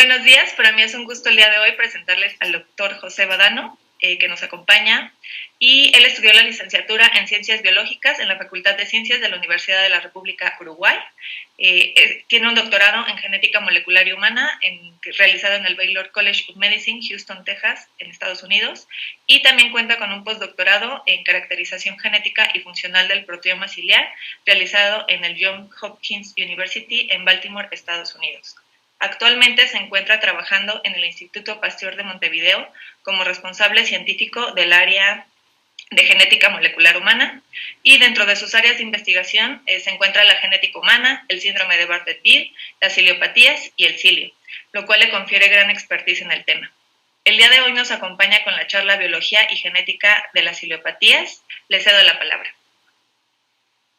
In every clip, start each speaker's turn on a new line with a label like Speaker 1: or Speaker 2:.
Speaker 1: Buenos días, para mí es un gusto el día de hoy presentarles al doctor José Badano, que nos acompaña, y él estudió la licenciatura en Ciencias Biológicas en la Facultad de Ciencias de la Universidad de la República Uruguay. Tiene un doctorado en Genética Molecular y Humana realizado en el Baylor College of Medicine, Houston, Texas, en Estados Unidos, y también cuenta con un postdoctorado en Caracterización Genética y Funcional del Proteoma Ciliar, realizado en el Johns Hopkins University en Baltimore, Estados Unidos. Actualmente se encuentra trabajando en el Instituto Pasteur de Montevideo como responsable científico del área de genética molecular humana, y dentro de sus áreas de investigación se encuentra la genética humana, el síndrome de Bardet-Biedl, las ciliopatías y el cilio, lo cual le confiere gran expertise en el tema. El día de hoy nos acompaña con la charla Biología y Genética de las Ciliopatías. Le cedo la palabra.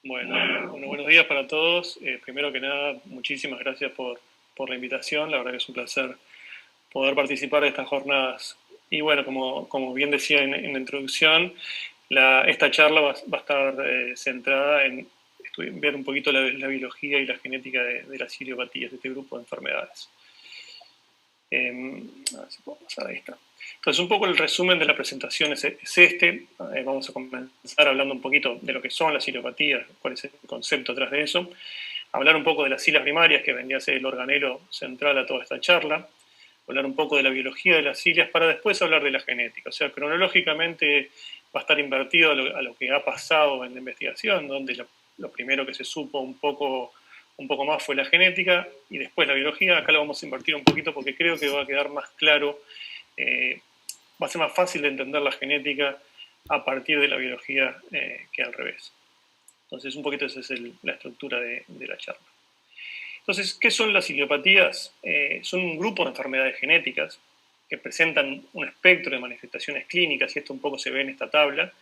Speaker 2: Bueno, buenos días para todos. Primero que nada, muchísimas gracias por la invitación. La verdad que es un placer poder participar de estas jornadas. Y bueno, como bien decía en la introducción, esta charla va a estar centrada en ver un poquito la biología y la genética de las ciliopatías, de este grupo de enfermedades. A ver si puedo pasar, ahí está. Entonces, un poco el resumen de la presentación es este. Vamos a comenzar hablando un poquito de lo que son las ciliopatías, cuál es el concepto atrás de eso. Hablar un poco de las cilias primarias, que vendría a ser el organelo central a toda esta charla. Hablar un poco de la biología de las cilias para después hablar de la genética. O sea, cronológicamente va a estar invertido a lo que ha pasado en la investigación, donde lo primero que se supo un poco más fue la genética y después la biología. Acá lo vamos a invertir un poquito porque creo que va a quedar más claro, va a ser más fácil de entender la genética a partir de la biología que al revés. Entonces, un poquito esa es la estructura de la charla. Entonces, ¿qué son las ciliopatías? Son un grupo de enfermedades genéticas que presentan un espectro de manifestaciones clínicas, y esto un poco se ve en esta tabla,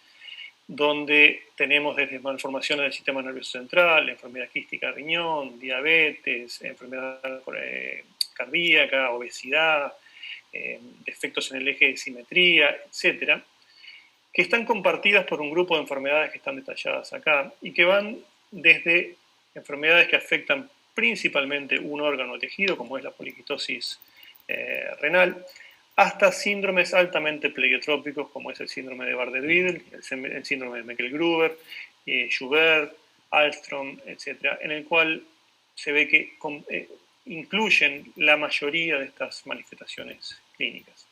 Speaker 2: donde tenemos desde malformaciones del sistema nervioso central, enfermedad quística de riñón, diabetes, enfermedad cardíaca, obesidad, defectos en el eje de simetría, etcétera, que están compartidas por un grupo de enfermedades que están detalladas acá y que van desde enfermedades que afectan principalmente un órgano o tejido, como es la poliquitosis renal, hasta síndromes altamente pleiotrópicos, como es el síndrome de Bardet-Biedl, el síndrome de Meckel-Gruber, Joubert, Alström, etc., en el cual se ve que incluyen la mayoría de estas manifestaciones clínicas.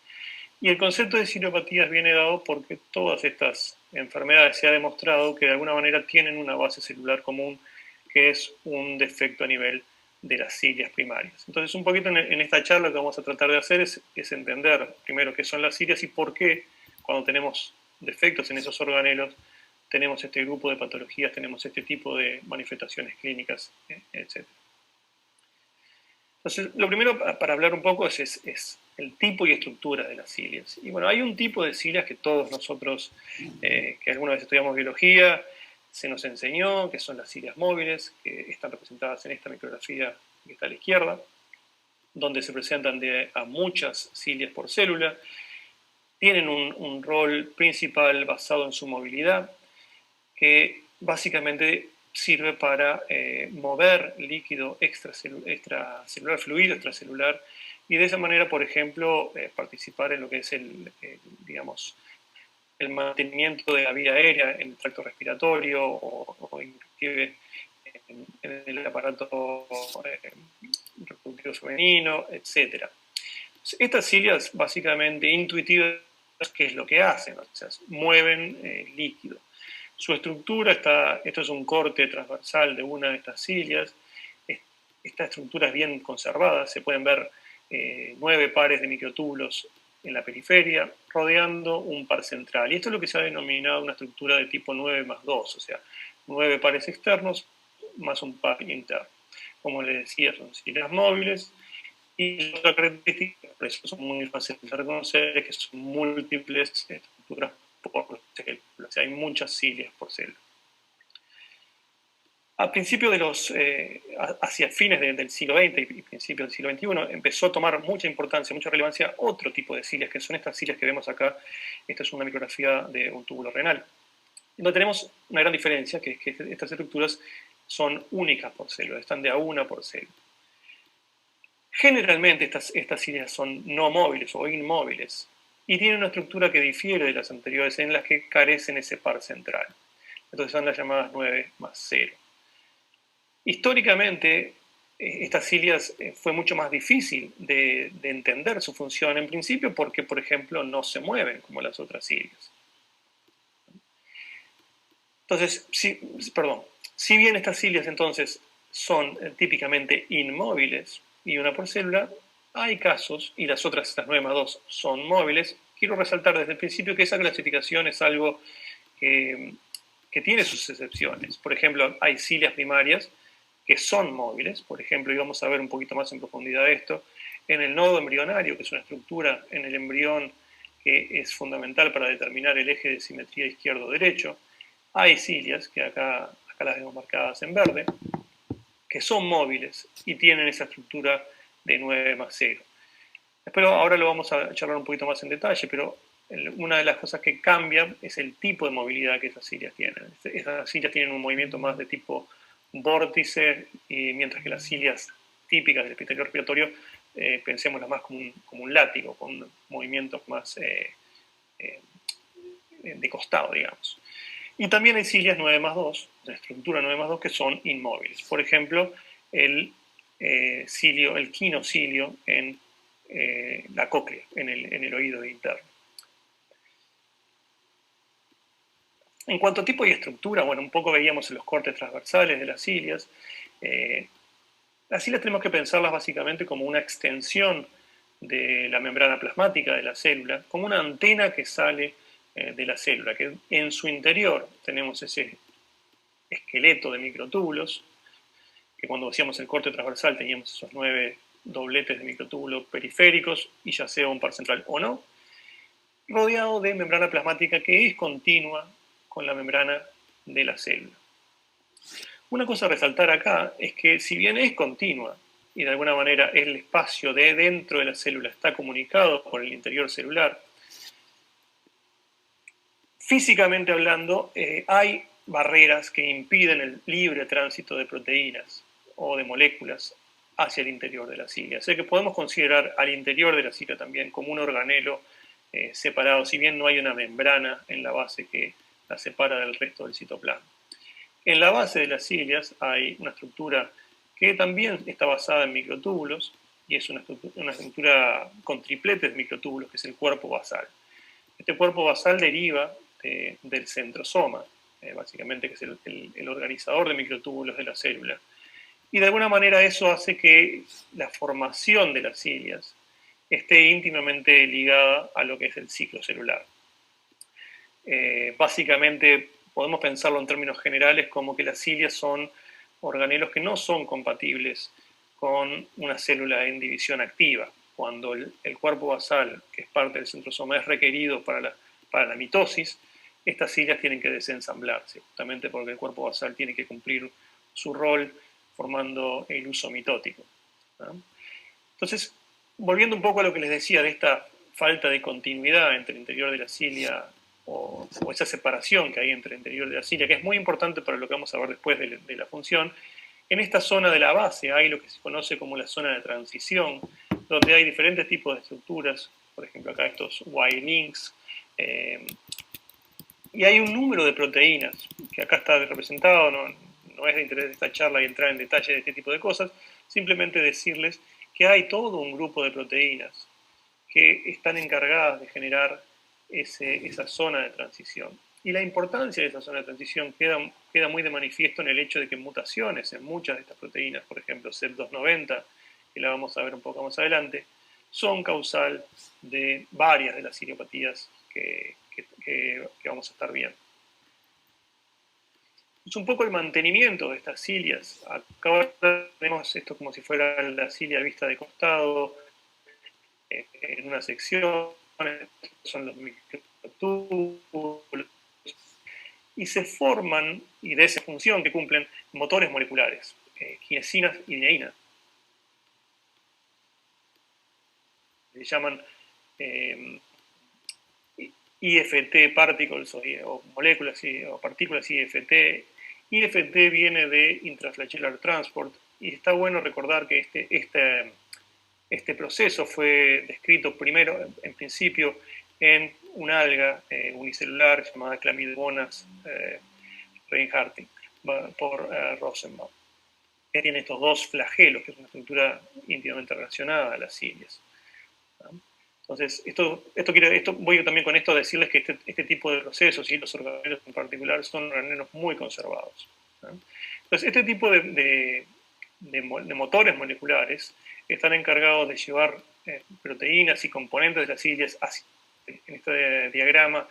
Speaker 2: Y el concepto de ciliopatías viene dado porque todas estas enfermedades se ha demostrado que de alguna manera tienen una base celular común, que es un defecto a nivel de las cilias primarias. Entonces, un poquito en esta charla lo que vamos a tratar de hacer es entender primero qué son las cilias y por qué cuando tenemos defectos en esos organelos tenemos este grupo de patologías, tenemos este tipo de manifestaciones clínicas, etc. Entonces, lo primero para hablar un poco es el tipo y estructura de las cilias. Y bueno, hay un tipo de cilias que todos nosotros, que alguna vez estudiamos biología, se nos enseñó, que son las cilias móviles, que están representadas en esta micrografía que está a la izquierda, donde se presentan a muchas cilias por célula. Tienen un rol principal basado en su movilidad, que básicamente sirve para mover líquido extracelular, fluido extracelular, y de esa manera, por ejemplo, participar en lo que es digamos, el mantenimiento de la vía aérea en el tracto respiratorio o inclusive en el aparato reproductivo femenino, etc. Estas cilias, básicamente intuitivas, ¿qué es lo que hacen? O sea, mueven líquido. Su estructura esto es un corte transversal de una de estas cilias. Esta estructura es bien conservada, se pueden ver 9 pares de microtúbulos en la periferia, rodeando un par central. Y esto es lo que se ha denominado una estructura de tipo 9+2, o sea, 9 pares externos más un par interno. Como les decía, son cilias móviles, y otra característica, por eso son muy fáciles de reconocer, es que son múltiples estructuras por célula, o sea, hay muchas cilias por célula. A principios hacia fines del siglo XX y principios del siglo XXI, empezó a tomar mucha importancia, mucha relevancia otro tipo de cilias, que son estas cilias que vemos acá. Esta es una micrografía de un túbulo renal. Donde tenemos una gran diferencia, que es que estas estructuras son únicas por célula, están de a una por célula. Generalmente estas cilias son no móviles o inmóviles y tienen una estructura que difiere de las anteriores en las que carecen ese par central. Entonces son las llamadas 9+0. Históricamente, estas cilias fue mucho más difícil de entender su función en principio porque, por ejemplo, no se mueven como las otras cilias. Entonces, si bien estas cilias entonces son típicamente inmóviles y una por célula, hay casos, y las otras, estas 9+2, son móviles. Quiero resaltar desde el principio que esa clasificación es algo que tiene sus excepciones. Por ejemplo, hay cilias primarias que son móviles, por ejemplo, y vamos a ver un poquito más en profundidad esto, en el nodo embrionario, que es una estructura en el embrión que es fundamental para determinar el eje de simetría izquierdo-derecho, hay cilias, que acá las vemos marcadas en verde, que son móviles y tienen esa estructura de 9+0. Espero ahora lo vamos a charlar un poquito más en detalle, pero una de las cosas que cambian es el tipo de movilidad que esas cilias tienen. Esas cilias tienen un movimiento más de tipo vórtice, y mientras que las cilias típicas del epitelio respiratorio, pensémoslas más como un látigo, con movimientos más de costado, digamos. Y también hay cilias 9+2, de estructura 9+2, que son inmóviles. Por ejemplo, el quinocilio en la cóclea, en el oído interno. En cuanto a tipo y estructura, bueno, un poco veíamos en los cortes transversales de las cilias. Las cilias tenemos que pensarlas básicamente como una extensión de la membrana plasmática de la célula, como una antena que sale de la célula, que en su interior tenemos ese esqueleto de microtúbulos, que cuando hacíamos el corte transversal teníamos esos 9 dobletes de microtúbulos periféricos, y ya sea un par central o no, rodeado de membrana plasmática que es continua con la membrana de la célula. Una cosa a resaltar acá es que si bien es continua y de alguna manera el espacio de dentro de la célula está comunicado con el interior celular, físicamente hablando hay barreras que impiden el libre tránsito de proteínas o de moléculas hacia el interior de la cilia. O sea que podemos considerar al interior de la cilia también como un organelo separado, si bien no hay una membrana en la base que la separa del resto del citoplasma. En la base de las cilias hay una estructura que también está basada en microtúbulos, y es una estructura con tripletes de microtúbulos, que es el cuerpo basal. Este cuerpo basal deriva del centrosoma, básicamente, que es el organizador de microtúbulos de la célula. Y de alguna manera eso hace que la formación de las cilias esté íntimamente ligada a lo que es el ciclo celular. Básicamente podemos pensarlo en términos generales como que las cilias son organelos que no son compatibles con una célula en división activa. Cuando el cuerpo basal, que es parte del centrosoma, es requerido para la mitosis, estas cilias tienen que desensamblarse, justamente porque el cuerpo basal tiene que cumplir su rol formando el uso mitótico, ¿no? Entonces, volviendo un poco a lo que les decía de esta falta de continuidad entre el interior de la cilia, o esa separación que hay entre el interior de la cilia, que es muy importante para lo que vamos a ver después de la función, en esta zona de la base hay lo que se conoce como la zona de transición, donde hay diferentes tipos de estructuras, por ejemplo acá estos Y-links, y hay un número de proteínas, que acá está representado, no es de interés de esta charla y entrar en detalle de este tipo de cosas, simplemente decirles que hay todo un grupo de proteínas que están encargadas de generar esa zona de transición. Y la importancia de esa zona de transición queda muy de manifiesto en el hecho de que mutaciones en muchas de estas proteínas, por ejemplo CEP290, que la vamos a ver un poco más adelante, son causal de varias de las ciriopatías que vamos a estar viendo. Es un poco el mantenimiento de estas cilias. Acá tenemos esto como si fuera la cilia vista de costado, en una sección, son los microtúbulos, y se forman, y de esa función que cumplen, motores moleculares, ginesinas y dineínas. Se llaman IFT particles o moléculas o partículas IFT. IFT viene de intraflagellar transport, y está bueno recordar que Este proceso fue descrito primero, en principio, en una alga unicelular llamada Chlamydomonas reinhardti por Rosenbaum, que tiene estos dos flagelos, que es una estructura íntimamente relacionada a las cilias. Entonces, voy también con esto a decirles que este tipo de procesos y los organelos en particular son organelos muy conservados. Entonces, este tipo de motores moleculares están encargados de llevar proteínas y componentes de las cilias hacia, en este diagrama,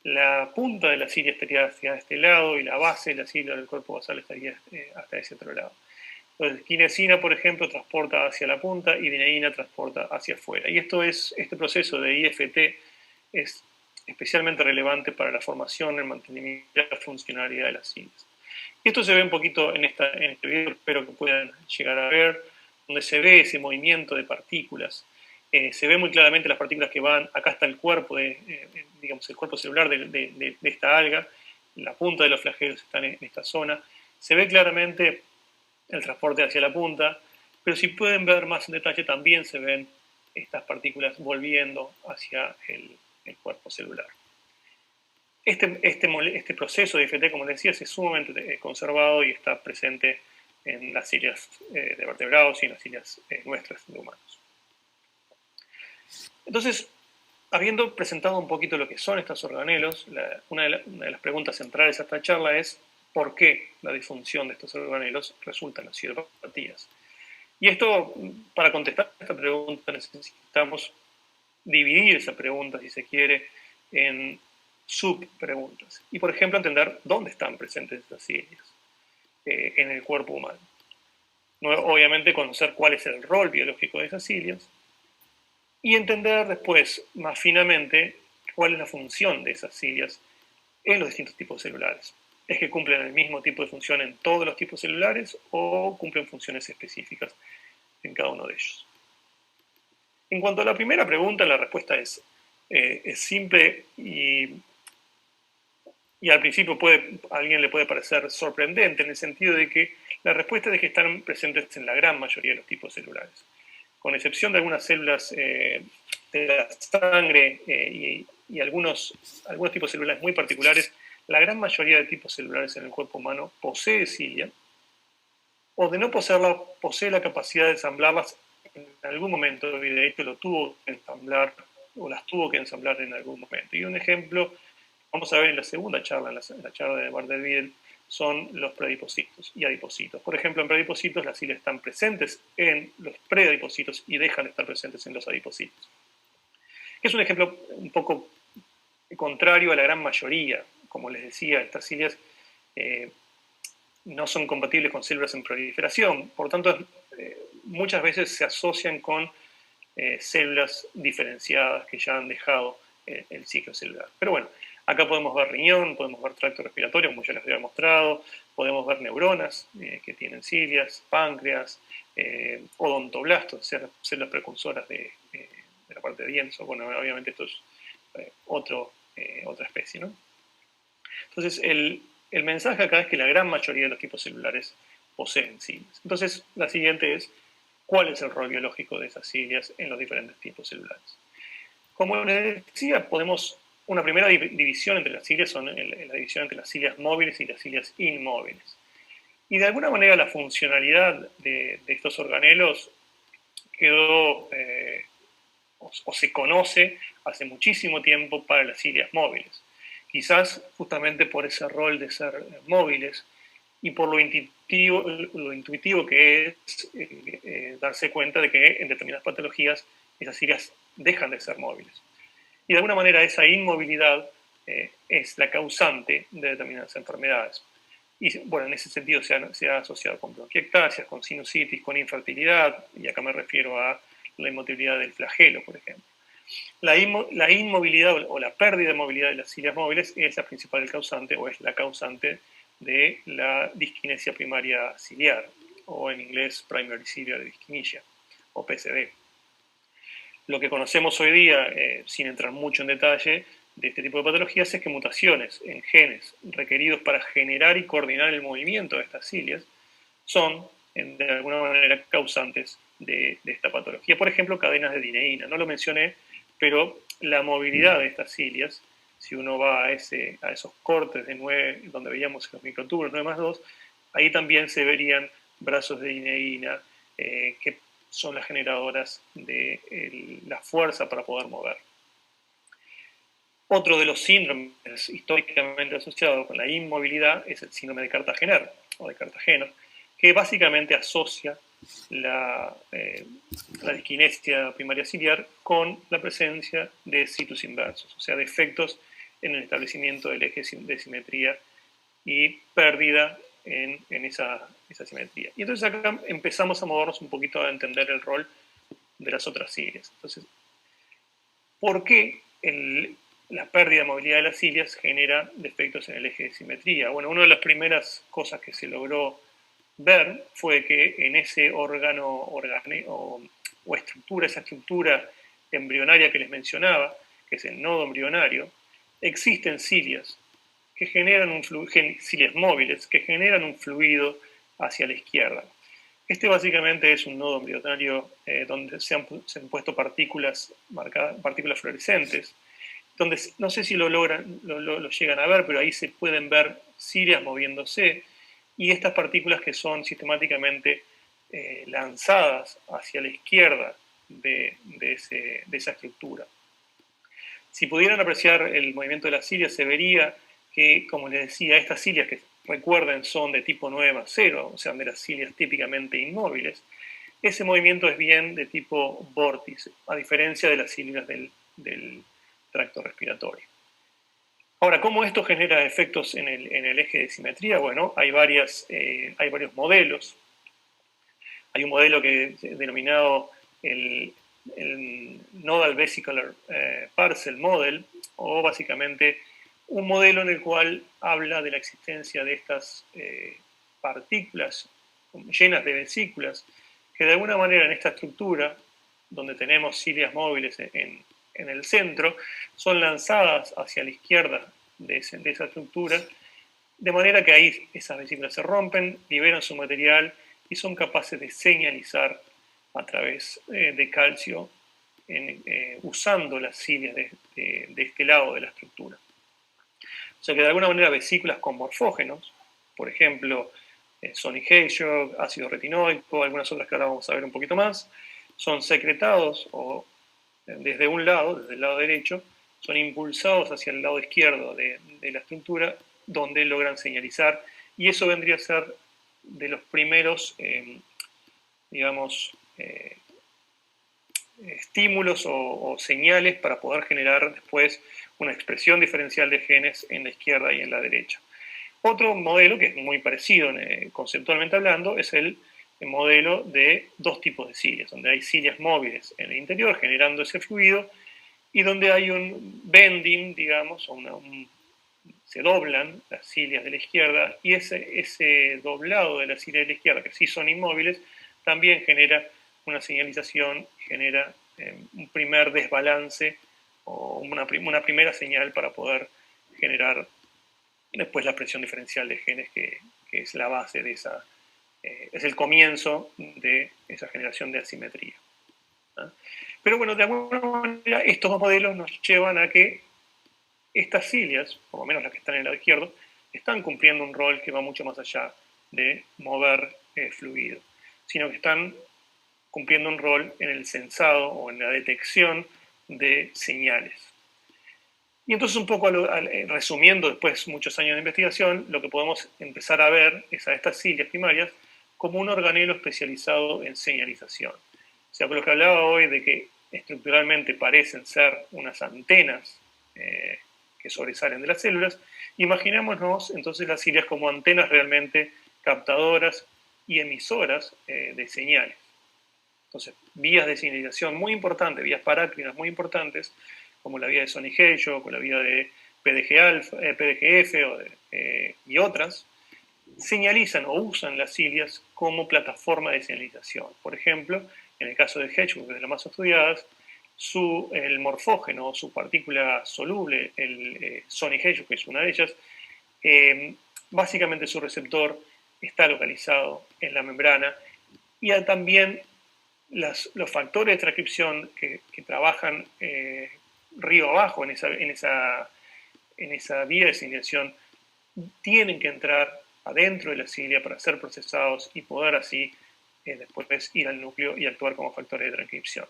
Speaker 2: la punta de la cilia estaría hacia este lado y la base de la cilia del cuerpo basal estaría hasta ese otro lado. Entonces, quinesina, por ejemplo, transporta hacia la punta y dineína transporta hacia afuera. Y este proceso de IFT es especialmente relevante para la formación, el mantenimiento y la funcionalidad de las cilias. Y esto se ve un poquito en este video, espero que puedan llegar a ver, donde se ve ese movimiento de partículas. Se ve muy claramente las partículas que van, acá está el cuerpo, digamos, el cuerpo celular de esta alga, la punta de los flagelos están en esta zona. Se ve claramente el transporte hacia la punta, pero si pueden ver más en detalle también se ven estas partículas volviendo hacia el cuerpo celular. Este proceso de IFT, como les decía, es sumamente conservado y está presente en las cilias de vertebrados y en las cilias nuestras de humanos. Entonces, habiendo presentado un poquito lo que son estos organelos, una de las preguntas centrales de esta charla es ¿por qué la disfunción de estos organelos resulta en las sideropatías? Y esto, para contestar esta pregunta, necesitamos dividir esa pregunta, si se quiere, en subpreguntas. Y, por ejemplo, entender dónde están presentes estas cilias en el cuerpo humano. Obviamente, conocer cuál es el rol biológico de esas cilias y entender después, más finamente, cuál es la función de esas cilias en los distintos tipos celulares. ¿Es que cumplen el mismo tipo de función en todos los tipos celulares o cumplen funciones específicas en cada uno de ellos? En cuanto a la primera pregunta, la respuesta es simple y al principio a alguien le puede parecer sorprendente en el sentido de que la respuesta es que están presentes en la gran mayoría de los tipos celulares. Con excepción de algunas células de la sangre y algunos tipos celulares muy particulares, la gran mayoría de tipos celulares en el cuerpo humano posee cilia, o de no poseerla, posee la capacidad de ensamblarlas en algún momento, y de hecho lo tuvo que ensamblar, o las tuvo que ensamblar en algún momento. Y un ejemplo, vamos a ver en la segunda charla, en la charla de Bardet-Biedl, son los predipocitos y adipocitos. Por ejemplo, en predipocitos las cilias están presentes en los preadipocitos y dejan de estar presentes en los adipocitos. Es un ejemplo un poco contrario a la gran mayoría. Como les decía, estas cilias no son compatibles con células en proliferación, por tanto muchas veces se asocian con células diferenciadas que ya han dejado el ciclo celular. Pero bueno, acá podemos ver riñón, podemos ver tracto respiratorio, como ya les había mostrado, podemos ver neuronas que tienen cilias, páncreas, odontoblastos, células precursoras de la parte de dientes. Bueno, obviamente esto es otra especie, ¿no? Entonces, el mensaje acá es que la gran mayoría de los tipos celulares poseen cilias. Entonces, la siguiente es, ¿cuál es el rol biológico de esas cilias en los diferentes tipos celulares? Como les decía, una primera división entre las cilias son la división entre las cilias móviles y las cilias inmóviles. Y de alguna manera la funcionalidad de estos organelos quedó o se conoce hace muchísimo tiempo para las cilias móviles. Quizás justamente por ese rol de ser móviles y por lo intuitivo que es darse cuenta de que en determinadas patologías esas cilias dejan de ser móviles. Y de alguna manera esa inmovilidad es la causante de determinadas enfermedades. Y bueno, en ese sentido se ha asociado con bronquiectasias, con sinusitis, con infertilidad, y acá me refiero a la inmotilidad del flagelo, por ejemplo. La inmovilidad o la pérdida de movilidad de las cilias móviles es la principal causante o es la causante de la disquinesia primaria ciliar, o en inglés Primary Ciliary Dyskinesia, o PCD. Lo que conocemos hoy día, sin entrar mucho en detalle, de este tipo de patologías es que mutaciones en genes requeridos para generar y coordinar el movimiento de estas cilias son, de alguna manera, causantes de esta patología. Por ejemplo, cadenas de dineína. No lo mencioné, pero la movilidad de estas cilias, si uno va a esos cortes de 9, donde veíamos los microtúbulos 9+2, ahí también se verían brazos de dineína, que son las generadoras de la fuerza para poder mover. Otro de los síndromes históricamente asociados con la inmovilidad es el síndrome de Cartagener, o de Cartagena, que básicamente asocia la disquinesia primaria ciliar con la presencia de situs inversos, o sea, defectos en el establecimiento del eje de simetría y pérdida en esa simetría. Y entonces acá empezamos a movernos un poquito a entender el rol de las otras cilias. Entonces, ¿por qué la pérdida de movilidad de las cilias genera defectos en el eje de simetría? Bueno, una de las primeras cosas que se logró ver fue que en ese órgano o estructura, esa estructura embrionaria que les mencionaba, que es el nodo embrionario, existen cilias que generan cilias móviles que generan un fluido hacia la izquierda. Este básicamente es un nodo embrionario donde se han puesto partículas fluorescentes, donde no sé si lo llegan a ver, pero ahí se pueden ver cilias moviéndose, y estas partículas que son sistemáticamente lanzadas hacia la izquierda de esa estructura. Si pudieran apreciar el movimiento de las cilias, se vería que, como les decía, estas cilias, que recuerden son de tipo 9+0, o sea, de las cilias típicamente inmóviles, ese movimiento es bien de tipo vórtice, a diferencia de las cilias del tracto respiratorio. Ahora, ¿cómo esto genera efectos en el eje de simetría? Bueno, hay varios modelos. Hay un modelo que es denominado el Nodal Vesicular Parcel Model, o básicamente un modelo en el cual habla de la existencia de estas partículas llenas de vesículas, que de alguna manera en esta estructura, donde tenemos cilias móviles en el centro, son lanzadas hacia la izquierda de esa estructura, de manera que ahí esas vesículas se rompen, liberan su material y son capaces de señalizar a través de calcio usando las cilias de este lado de la estructura. O sea que de alguna manera vesículas con morfógenos, por ejemplo, Sonic Hedgehog, ácido retinoico, algunas otras que ahora vamos a ver un poquito más, son secretados o desde un lado, desde el lado derecho, son impulsados hacia el lado izquierdo de la estructura, donde logran señalizar, y eso vendría a ser de los primeros, estímulos o señales para poder generar después una expresión diferencial de genes en la izquierda y en la derecha. Otro modelo que es muy parecido conceptualmente hablando es el modelo de dos tipos de cilias, donde hay cilias móviles en el interior generando ese fluido y donde hay un bending, digamos, se doblan las cilias de la izquierda, y ese doblado de las cilias de la izquierda, que sí son inmóviles, también genera una señalización, genera un primer desbalance o una primera señal para poder generar después la expresión diferencial de genes, que es la base de es el comienzo de esa generación de asimetría. ¿Ah? Pero bueno, de alguna manera estos dos modelos nos llevan a que estas cilias, por lo menos las que están en el lado izquierdo, están cumpliendo un rol que va mucho más allá de mover fluido, sino que están cumpliendo un rol en el sensado o en la detección de señales. Y entonces un poco resumiendo después muchos años de investigación, lo que podemos empezar a ver es a estas cilias primarias como un organelo especializado en señalización. O sea, por lo que hablaba hoy de que estructuralmente parecen ser unas antenas que sobresalen de las células, imaginémonos entonces las cilias como antenas realmente captadoras y emisoras de señales. Entonces, vías de señalización muy importantes, vías parácrinas muy importantes, como la vía de Sonic Hedgehog, o la vía de PDGF y otras, señalizan o usan las cilias como plataforma de señalización. Por ejemplo, en el caso de Hedgehog, que es de las más estudiadas, el morfógeno o su partícula soluble, el Sonic Hedgehog, que es una de ellas, básicamente su receptor está localizado en la membrana, y también los factores de transcripción que trabajan río abajo en esa vía de señalización tienen que entrar adentro de la cilia para ser procesados y poder así después ir al núcleo y actuar como factores de transcripción.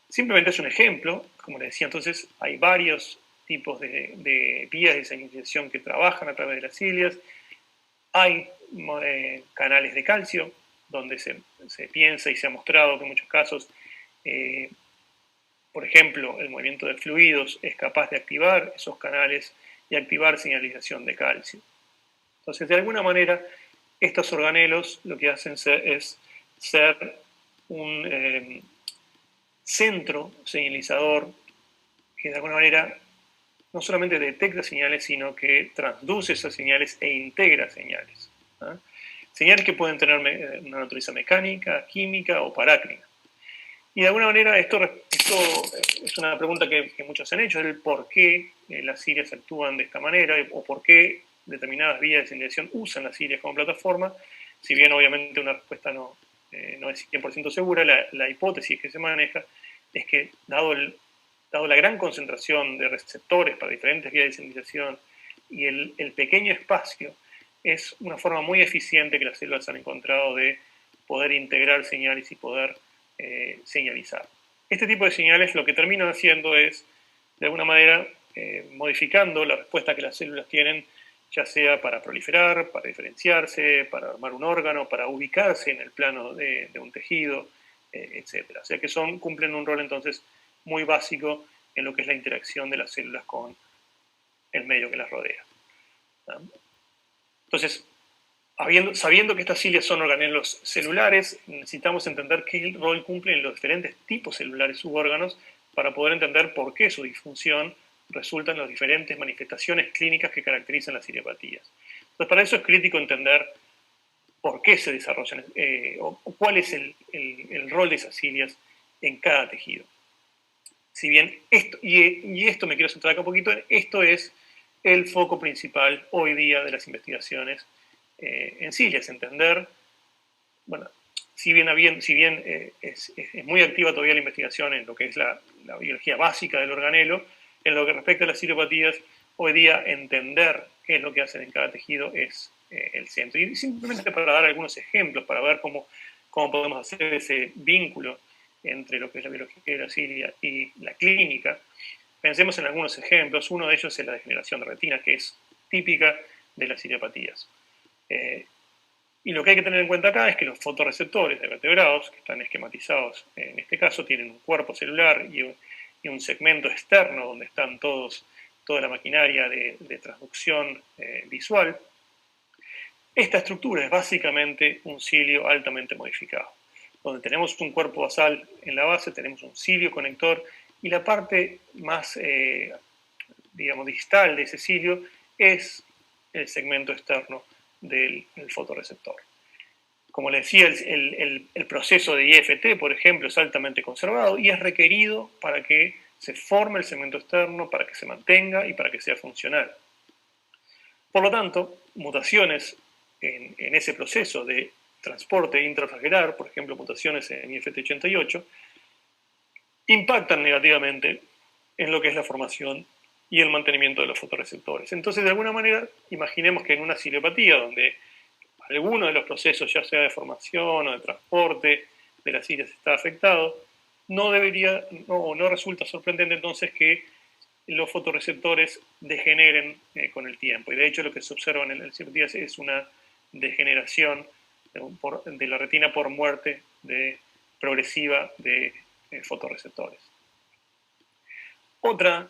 Speaker 2: Simplemente es un ejemplo, como les decía, entonces hay varios tipos de vías de señalización que trabajan a través de las cilias. Hay canales de calcio, donde se piensa y se ha mostrado que en muchos casos, por ejemplo, el movimiento de fluidos es capaz de activar esos canales y activar señalización de calcio. Entonces, de alguna manera, estos organelos lo que hacen es ser un centro señalizador que de alguna manera no solamente detecta señales, sino que transduce esas señales e integra señales. ¿Ah? Señales que pueden tener una naturaleza mecánica, química o parácnica. Y de alguna manera esto es una pregunta que muchos han hecho, es el por qué las cilias actúan de esta manera o por qué determinadas vías de señalización usan las cilias como plataforma. Si bien obviamente una respuesta no es 100% segura, la hipótesis que se maneja es que dado la gran concentración de receptores para diferentes vías de señalización y el pequeño espacio, es una forma muy eficiente que las células han encontrado de poder integrar señales y poder señalizar. Este tipo de señales lo que terminan haciendo es, de alguna manera, modificando la respuesta que las células tienen, ya sea para proliferar, para diferenciarse, para armar un órgano, para ubicarse en el plano de un tejido, etc. O sea que cumplen un rol entonces muy básico en lo que es la interacción de las células con el medio que las rodea. Entonces, sabiendo que estas cilias son organelos celulares, necesitamos entender qué rol cumplen los diferentes tipos celulares u órganos para poder entender por qué su disfunción resulta en las diferentes manifestaciones clínicas que caracterizan las ciliopatías. Entonces, para eso es crítico entender por qué se desarrollan o cuál es el rol de esas cilias en cada tejido. Si bien esto, y esto me quiero centrar acá un poquito, esto es el foco principal hoy día de las investigaciones en cilias, entender, bueno, si bien es muy activa todavía la investigación en lo que es la biología básica del organelo, en lo que respecta a las ciliopatías, hoy día entender qué es lo que hacen en cada tejido es el centro. Y simplemente para dar algunos ejemplos, para ver cómo podemos hacer ese vínculo entre lo que es la biología de la cilia y la clínica, pensemos en algunos ejemplos. Uno de ellos es la degeneración de retina, que es típica de las ciliopatías. Y lo que hay que tener en cuenta acá es que los fotorreceptores de vertebrados, que están esquematizados en este caso, tienen un cuerpo celular y un segmento externo donde están toda la maquinaria de transducción visual. Esta estructura es básicamente un cilio altamente modificado, donde tenemos un cuerpo basal en la base, tenemos un cilio conector y la parte más, digamos, distal de ese cilio es el segmento externo del fotorreceptor. Como les decía, el proceso de IFT, por ejemplo, es altamente conservado y es requerido para que se forme el segmento externo, para que se mantenga y para que sea funcional. Por lo tanto, mutaciones en ese proceso de transporte intraflagelar, por ejemplo, mutaciones en IFT88, impactan negativamente en lo que es la formación y el mantenimiento de los fotorreceptores. Entonces, de alguna manera, imaginemos que en una ciliopatía donde alguno de los procesos, ya sea de formación o de transporte de las cilias, está afectado, no resulta sorprendente entonces que los fotorreceptores degeneren con el tiempo. Y de hecho lo que se observa en las ciliopatía es una degeneración de la retina por muerte progresiva de fotorreceptores. Otra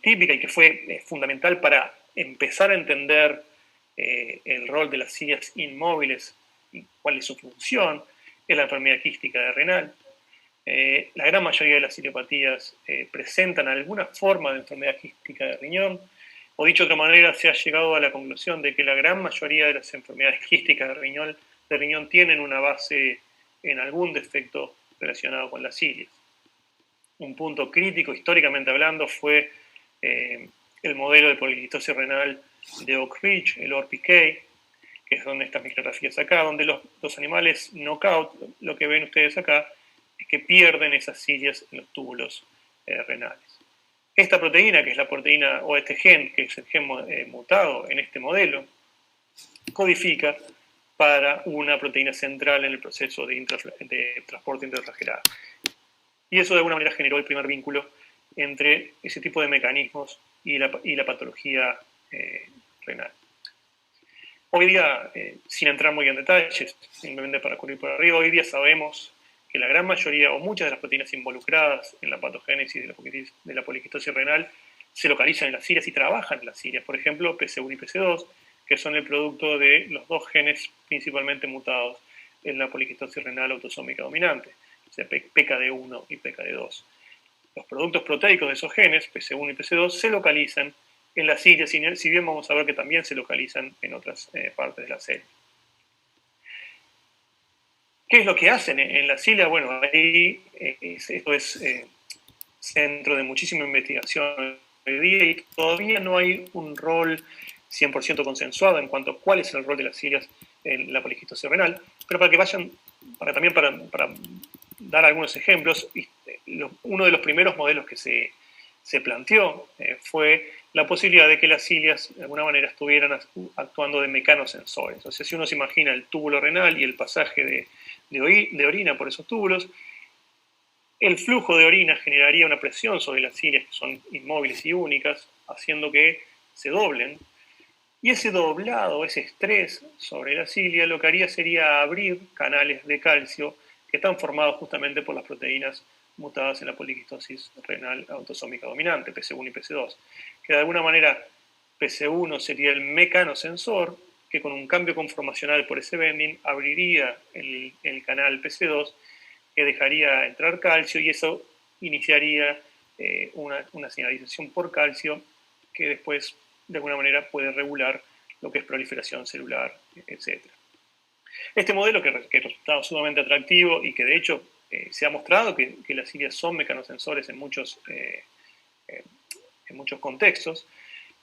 Speaker 2: típica y que fue fundamental para empezar a entender el rol de las cilias inmóviles y cuál es su función es la enfermedad quística de renal. La gran mayoría de las ciliopatías presentan alguna forma de enfermedad quística de riñón, o dicho de otra manera, se ha llegado a la conclusión de que la gran mayoría de las enfermedades quísticas de riñón tienen una base en algún defecto relacionado con las cilias. Un punto crítico, históricamente hablando, fue el modelo de poliquistosis renal de Oak Ridge, el ORPK, que es donde estas micrografías acá, donde los animales knockout, lo que ven ustedes acá, que pierden esas cilias en los túbulos renales. Esta proteína, que es la proteína, o este gen, que es el gen mutado en este modelo, codifica para una proteína central en el proceso de transporte intraflagelar. Y eso de alguna manera generó el primer vínculo entre ese tipo de mecanismos y la patología renal. Hoy día, sin entrar muy en detalles, simplemente para cubrir por arriba, hoy día sabemos que la gran mayoría o muchas de las proteínas involucradas en la patogénesis de la poliquistosis renal se localizan en las cilias y trabajan en las cilias. Por ejemplo, PC1 y PC2, que son el producto de los dos genes principalmente mutados en la poliquistosis renal autosómica dominante, o sea, PKD1 y PKD2. Los productos proteicos de esos genes, PC1 y PC2, se localizan en las cilias, si bien vamos a ver que también se localizan en otras partes de la célula. ¿Qué es lo que hacen en la cilia? Bueno, ahí esto es centro de muchísima investigación hoy día y todavía no hay un rol 100% consensuado en cuanto a cuál es el rol de las cilias en la poliquistosis renal, pero para que vayan, para dar algunos ejemplos, uno de los primeros modelos que se planteó fue la posibilidad de que las cilias de alguna manera estuvieran actuando de mecanosensores. O sea, si uno se imagina el túbulo renal y el pasaje de orina por esos túbulos, el flujo de orina generaría una presión sobre las cilias que son inmóviles y únicas, haciendo que se doblen. Y ese doblado, ese estrés sobre la cilia, lo que haría sería abrir canales de calcio que están formados justamente por las proteínas mutadas en la poliquistosis renal autosómica dominante, PC1 y PC2, que de alguna manera PC1 sería el mecanosensor, que con un cambio conformacional por ese bending abriría el canal PC2, que dejaría entrar calcio y eso iniciaría una señalización por calcio que después de alguna manera puede regular lo que es proliferación celular, etc. Este modelo que resultaba sumamente atractivo y que de hecho se ha mostrado que las cilias son mecanosensores en muchos contextos,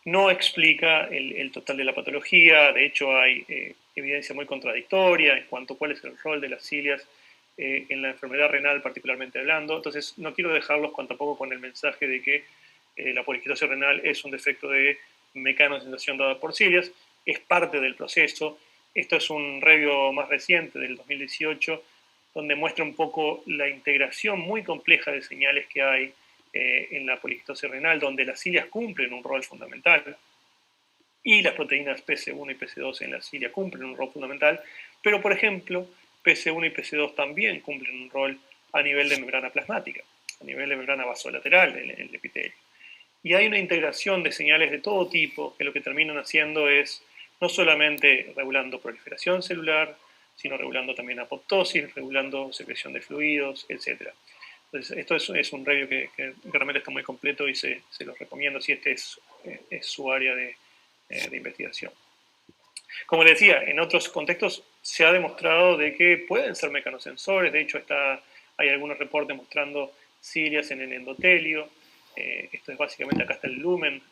Speaker 2: no explica el total de la patología. De hecho hay evidencia muy contradictoria en cuanto a cuál es el rol de las cilias en la enfermedad renal particularmente hablando. Entonces no quiero dejarlos tampoco con el mensaje de que la poliquistosis renal es un defecto de mecanosensación dada por cilias, es parte del proceso. Esto es un review más reciente del 2018 donde muestra un poco la integración muy compleja de señales que hay en la poliquistosis renal, donde las cilias cumplen un rol fundamental y las proteínas PC1 y PC2 en la cilia cumplen un rol fundamental, pero por ejemplo PC1 y PC2 también cumplen un rol a nivel de membrana plasmática, a nivel de membrana vasolateral en el epitelio. Y hay una integración de señales de todo tipo que lo que terminan haciendo es no solamente regulando proliferación celular, sino regulando también apoptosis, regulando secreción de fluidos, etc. Entonces, esto es un review que realmente está muy completo y se los recomiendo si este es su área de investigación. Como les decía, en otros contextos se ha demostrado de que pueden ser mecanosensores. De hecho, hay algunos reportes mostrando cilias en el endotelio. Esto es básicamente, acá está el lumen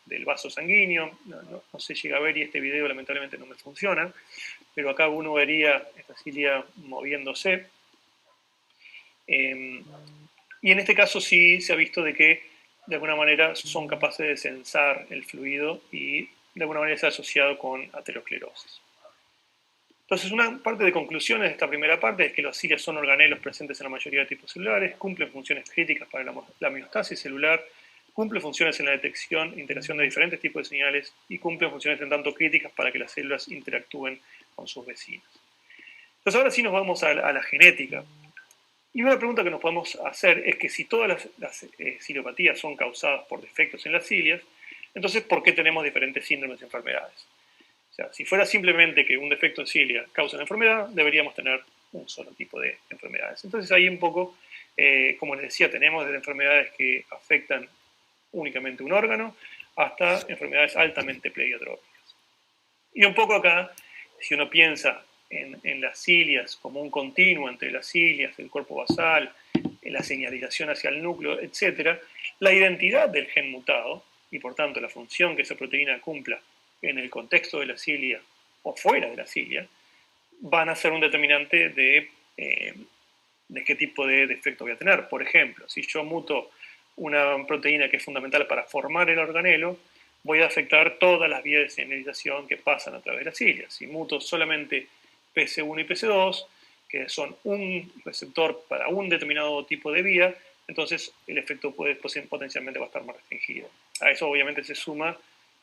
Speaker 2: del vaso sanguíneo. No se llega a ver y este video lamentablemente no me funciona, pero acá uno vería esta cilia moviéndose. Y en este caso sí se ha visto de que de alguna manera son capaces de sensar el fluido y de alguna manera se ha asociado con aterosclerosis. Entonces, una parte de conclusiones de esta primera parte es que las cilias son organelos presentes en la mayoría de tipos celulares, cumplen funciones críticas para la homeostasis celular, cumplen funciones en la detección e integración de diferentes tipos de señales y cumplen funciones en tanto críticas para que las células interactúen con sus vecinas. Entonces, ahora sí nos vamos a la genética. Y una pregunta que nos podemos hacer es que si todas las ciliopatías son causadas por defectos en las cilias, entonces, ¿por qué tenemos diferentes síndromes y enfermedades? O sea, si fuera simplemente que un defecto en cilia causa una enfermedad, deberíamos tener un solo tipo de enfermedades. Entonces, ahí un poco, como les decía, tenemos desde enfermedades que afectan únicamente un órgano hasta enfermedades altamente pleiotrópicas. Y un poco acá, si uno piensa en las cilias como un continuo entre las cilias, el cuerpo basal, la señalización hacia el núcleo, etc., la identidad del gen mutado y por tanto la función que esa proteína cumpla en el contexto de la cilia o fuera de la cilia van a ser un determinante de de qué tipo de defecto voy a tener. Por ejemplo, si yo muto una proteína que es fundamental para formar el organelo, voy a afectar todas las vías de señalización que pasan a través de las cilias. Si muto solamente PC1 y PC2, que son un receptor para un determinado tipo de vía, entonces el efecto potencialmente va a estar más restringido. A eso obviamente se suma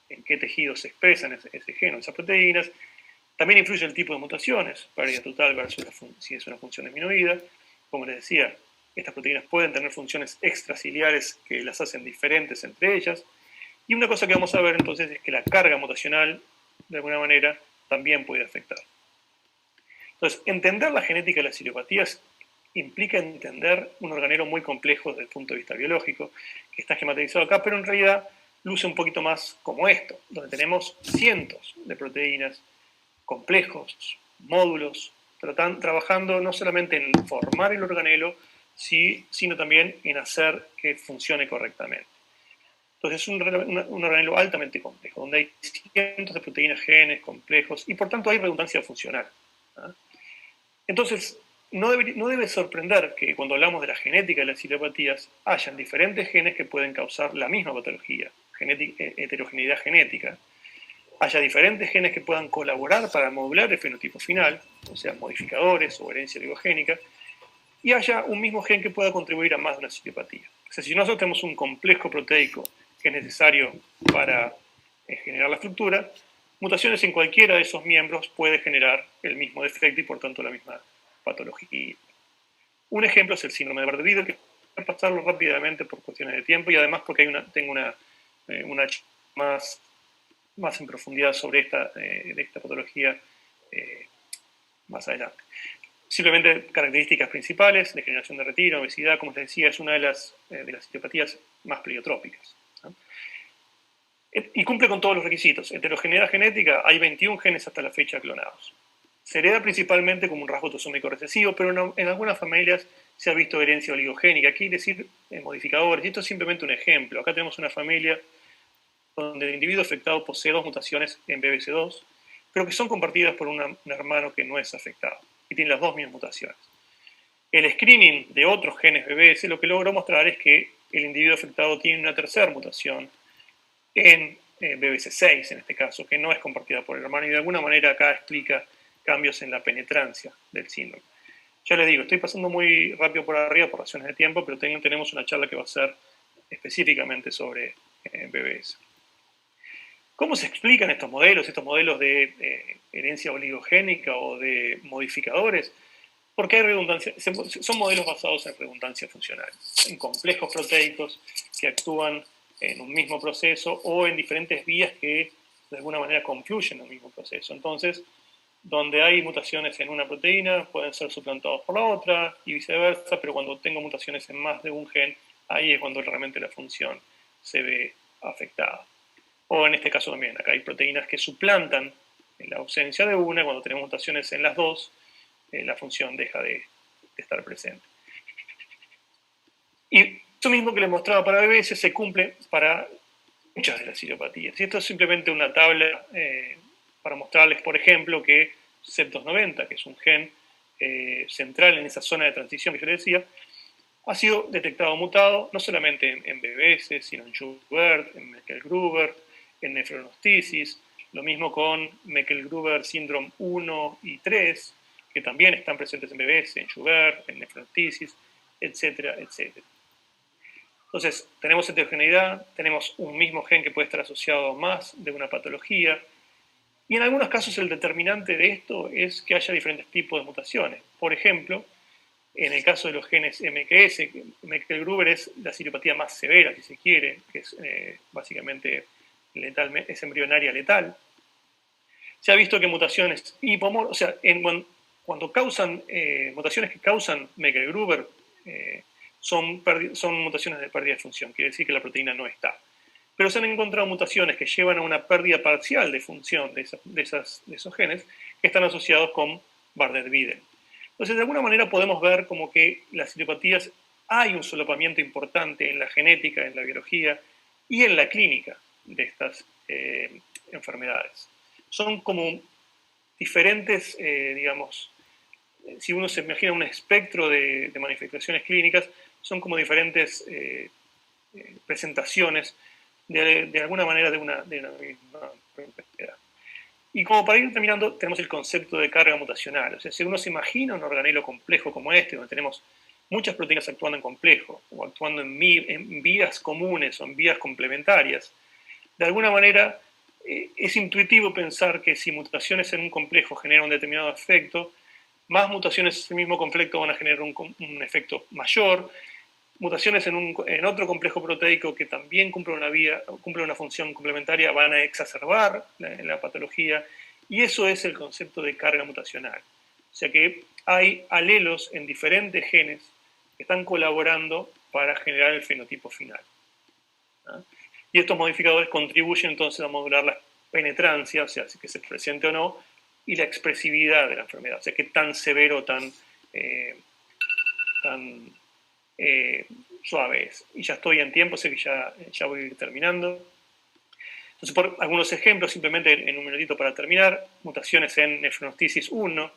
Speaker 2: en qué tejidos se expresan ese gen o esas proteínas. También influye el tipo de mutaciones, pérdida total versus si es una función disminuida. Como les decía, estas proteínas pueden tener funciones extraciliares que las hacen diferentes entre ellas. Y una cosa que vamos a ver entonces es que la carga mutacional, de alguna manera, también puede afectar. Entonces, entender la genética de las ciliopatías implica entender un organelo muy complejo desde el punto de vista biológico, que está esquematizado acá, pero en realidad luce un poquito más como esto, donde tenemos cientos de proteínas complejos, módulos, trabajando no solamente en formar el organelo, sino también en hacer que funcione correctamente. Entonces es un organelo altamente complejo, donde hay cientos de proteínas, genes complejos, y por tanto hay redundancia funcional. ¿Ah? Entonces, no debe sorprender que cuando hablamos de la genética de las ciliopatías, hayan diferentes genes que pueden causar la misma patología, heterogeneidad genética, haya diferentes genes que puedan colaborar para modular el fenotipo final, o sea, modificadores o herencia oligogénica, y haya un mismo gen que pueda contribuir a más de una ciliopatía. O sea, si nosotros tenemos un complejo proteico que es necesario para generar la estructura, mutaciones en cualquiera de esos miembros puede generar el mismo defecto y por tanto la misma patología. Un ejemplo es el síndrome de Bardet-Biedl, que voy a pasarlo rápidamente por cuestiones de tiempo y además porque tengo una más en profundidad sobre de esta patología más adelante. Simplemente características principales: degeneración de retina, obesidad, como les decía, es una de las citopatías más pleiotrópicas, ¿no? Y cumple con todos los requisitos. Heterogeneidad genética, hay 21 genes hasta la fecha clonados. Se hereda principalmente como un rasgo autosómico recesivo, pero en algunas familias se ha visto herencia oligogénica, aquí decir modificadores, y esto es simplemente un ejemplo. Acá tenemos una familia donde el individuo afectado posee 2 mutaciones en BBC2, pero que son compartidas por un hermano que no es afectado y tiene las 2 mismas mutaciones. El screening de otros genes BBS lo que logró mostrar es que el individuo afectado tiene una tercera mutación en BBC6, en este caso, que no es compartida por el hermano y de alguna manera acá explica cambios en la penetrancia del síndrome. Ya les digo, estoy pasando muy rápido por arriba por razones de tiempo, pero tenemos una charla que va a ser específicamente sobre BBS. ¿Cómo se explican estos modelos de herencia oligogénica o de modificadores? Porque hay redundancia, son modelos basados en redundancia funcional, en complejos proteicos que actúan en un mismo proceso o en diferentes vías que de alguna manera confluyen en un mismo proceso. Entonces, donde hay mutaciones en una proteína, pueden ser suplantados por la otra y viceversa, pero cuando tengo mutaciones en más de un gen, ahí es cuando realmente la función se ve afectada. O en este caso también, acá hay proteínas que suplantan en la ausencia de una, cuando tenemos mutaciones en las dos, la función deja de estar presente. Y eso mismo que les mostraba para BBS se cumple para muchas de las ciliopatías. Y esto es simplemente una tabla para mostrarles, por ejemplo, que CEP290, que es un gen central en esa zona de transición que yo les decía, ha sido detectado mutado no solamente en BBS, sino en Joubert, en Meckel-Gruber, en nefronostisis, lo mismo con Meckel-Gruber síndrome 1 y 3, que también están presentes en BBS, en Joubert, en nefronostisis, etcétera, etcétera. Entonces, tenemos heterogeneidad, tenemos un mismo gen que puede estar asociado a más de una patología, y en algunos casos el determinante de esto es que haya diferentes tipos de mutaciones. Por ejemplo, en el caso de los genes MKS, Meckel-Gruber es la ciliopatía más severa, si se quiere, que es básicamente letal, es embrionaria letal. Se ha visto que mutaciones o sea, cuando causan mutaciones que causan Meckel-Gruber, son mutaciones de pérdida de función, quiere decir que la proteína no está. Pero se han encontrado mutaciones que llevan a una pérdida parcial de función de esos genes que están asociados con Bardet-Biedl. Entonces, de alguna manera podemos ver como que las ciliopatías hay un solapamiento importante en la genética, en la biología y en la clínica de estas enfermedades. Son como diferentes, digamos, si uno se imagina un espectro de manifestaciones clínicas, son como diferentes presentaciones de alguna manera de una misma enfermedad. Y como para ir terminando, tenemos el concepto de carga mutacional. O sea, si uno se imagina un organelo complejo como este, donde tenemos muchas proteínas actuando en complejo, o actuando en vías comunes o en vías complementarias, de alguna manera es intuitivo pensar que si mutaciones en un complejo generan un determinado efecto, más mutaciones en ese mismo complejo van a generar un efecto mayor, mutaciones en otro complejo proteico que también cumple una función complementaria van a exacerbar la patología, y eso es el concepto de carga mutacional. O sea que hay alelos en diferentes genes que están colaborando para generar el fenotipo final. ¿Ah? Y estos modificadores contribuyen entonces a modular la penetrancia, o sea, que se presente o no, y la expresividad de la enfermedad, o sea, que tan severo, tan suave es. Y ya estoy en tiempo, sé que ya voy a ir terminando. Entonces, por algunos ejemplos, simplemente en un minutito para terminar, mutaciones en nefronostisis 1,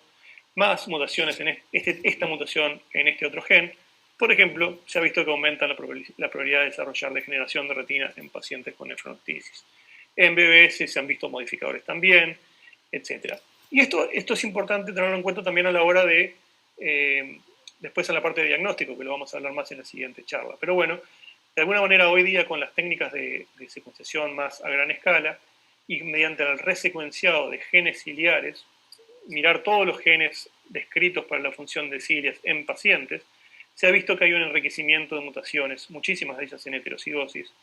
Speaker 2: más mutaciones en esta mutación en este otro gen. Por ejemplo, se ha visto que aumentan la probabilidad de desarrollar degeneración de retina en pacientes con nefronostisis. En BBS se han visto modificadores también, etc. Y esto es importante tenerlo en cuenta también a la hora de, después en la parte de diagnóstico, que lo vamos a hablar más en la siguiente charla. Pero bueno, de alguna manera hoy día con las técnicas de secuenciación más a gran escala y mediante el resecuenciado de genes ciliares, mirar todos los genes descritos para la función de cilias en pacientes, se ha visto que hay un enriquecimiento de mutaciones, muchísimas de ellas en heterocigosis,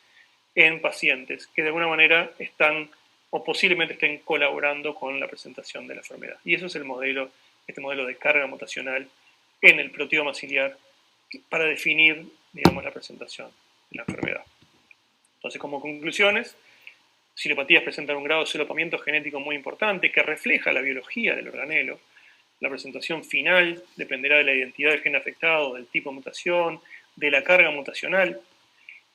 Speaker 2: en pacientes que de alguna manera están o posiblemente estén colaborando con la presentación de la enfermedad. Y eso es este modelo de carga mutacional en el proteoma ciliar para definir, digamos, la presentación de la enfermedad. Entonces, como conclusiones, cilopatías presentan un grado de solapamiento genético muy importante que refleja la biología del organelo. La presentación final dependerá de la identidad del gen afectado, del tipo de mutación, de la carga mutacional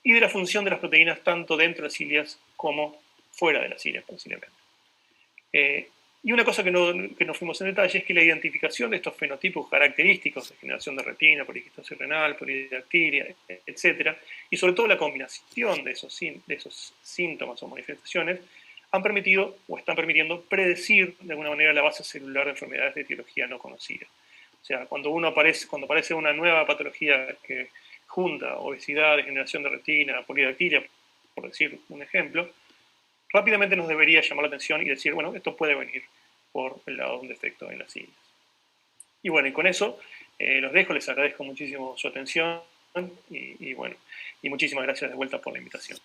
Speaker 2: y de la función de las proteínas tanto dentro de las cilias como fuera de las cilias, posiblemente. Y una cosa que no fuimos en detalle es que la identificación de estos fenotipos característicos de generación de retina, poliquistosis renal, polidactilia, etc., y sobre todo la combinación de esos síntomas o manifestaciones, han permitido o están permitiendo predecir de alguna manera la base celular de enfermedades de etiología no conocida. O sea, cuando aparece una nueva patología que junta obesidad, degeneración de retina, polidactilia, por decir un ejemplo, rápidamente nos debería llamar la atención y decir, bueno, esto puede venir por el lado de un defecto en las cilias. Y bueno, y con eso los dejo, les agradezco muchísimo su atención y bueno, y muchísimas gracias de vuelta por la invitación.